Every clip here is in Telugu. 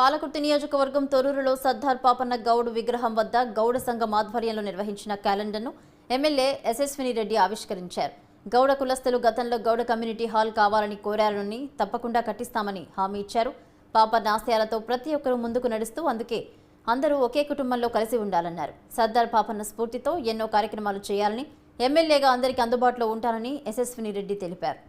పాలకుర్తి నియోజకవర్గం తొర్రూరులో సర్దార్ పాపన్న గౌడ్ విగ్రహం వద్ద గౌడ సంఘం ఆధ్వర్యంలో నిర్వహించిన క్యాలెండర్ను ఎమ్మెల్యే యశస్విని రెడ్డి ఆవిష్కరించారు. గౌడ కులస్తులు గతంలో గౌడ కమ్యూనిటీ హాల్ కావాలని కోరారని తప్పకుండా కట్టిస్తామని హామీ ఇచ్చారు. పాపన్న ఆశయాలతో ప్రతి ఒక్కరూ ముందుకు నడుస్తూ అందుకే అందరూ ఒకే కుటుంబంలో కలిసి ఉండాలన్నారు. సర్దార్ పాపన్న స్ఫూర్తితో ఎన్నో కార్యక్రమాలు చేయాలని ఎమ్మెల్యేగా అందరికీ అందుబాటులో ఉంటానని యశస్విని రెడ్డి తెలిపారు.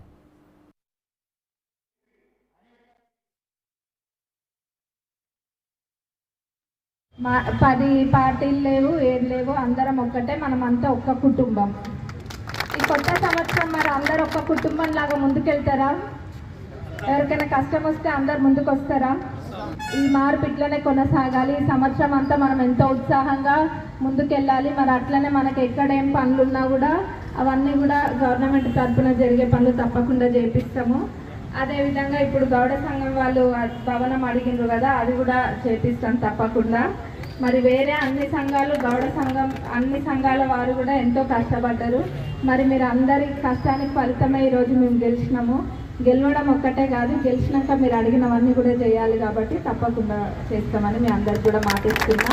పది పార్టీలు లేవు, ఏది లేవు, అందరం ఒక్కటే, మనమంతా ఒక్క కుటుంబం. ఈ కొత్త సంవత్సరం మరి అందరు ఒక్క కుటుంబం లాగా ముందుకెళ్తారా? ఎవరికైనా కష్టం వస్తే అందరు ముందుకు వస్తారా? ఈ మార్పు ఇట్లనే కొనసాగాలి. ఈ సంవత్సరం అంతా మనం ఎంతో ఉత్సాహంగా ముందుకెళ్ళాలి. మరి అట్లనే మనకి ఎక్కడ ఏం పనులు ఉన్నా కూడా అవన్నీ కూడా గవర్నమెంట్ తరఫున జరిగే పనులు తప్పకుండా చేపిస్తాము. అదేవిధంగా ఇప్పుడు గౌడ సంఘం వాళ్ళు భవనం అడిగిండ్రు కదా, అది కూడా చేపిస్తాం తప్పకుండా. మరి వేరే అన్ని సంఘాలు, గౌడ సంఘం అన్ని సంఘాల వారు కూడా ఎంతో కష్టపడ్డారు. మరి మీరు అందరి కష్టానికి ఫలితమే ఈరోజు మేము గెలిచినాము. గెలవడం ఒక్కటే కాదు, గెలిచినాక మీరు అడిగినవన్నీ కూడా చేయాలి. కాబట్టి తప్పకుండా చేస్తామని మీ అందరికి కూడా మాటిస్తున్నా.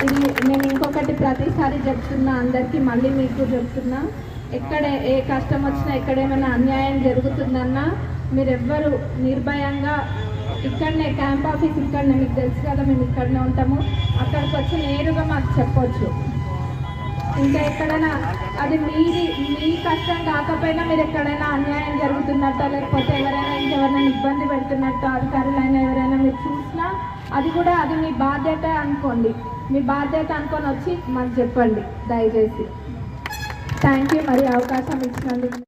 ఇది నేను ఇంకొకటి ప్రతిసారి చెప్తున్నా, అందరికీ మళ్ళీ మీకు చెప్తున్నా, ఎక్కడ ఏ కష్టం వచ్చినా, ఎక్కడేమైనా అన్యాయం జరుగుతుందన్నా మీరెవ్వరు నిర్భయంగా ఇక్కడనే క్యాంప్ ఆఫీస్ ఇక్కడనే, మీకు తెలుసు కదా మేము ఇక్కడనే ఉంటాము, అక్కడికి వచ్చి నేరుగా మాకు చెప్పొచ్చు. ఇంకా ఎక్కడైనా అది మీ కష్టం కాకపోయినా మీరు ఎక్కడైనా అన్యాయం జరుగుతున్నట్టు, లేకపోతే ఎవరైనా ఇంకెవరైనా ఇబ్బంది పెడుతున్నట్టు అధికారులైనా ఎవరైనా మీరు చూసినా అది మీ బాధ్యత అనుకోండి. మీ బాధ్యత అనుకొని వచ్చి మాకు చెప్పండి దయచేసి. థ్యాంక్ యూ మరి అవకాశం ఇచ్చినందుకు.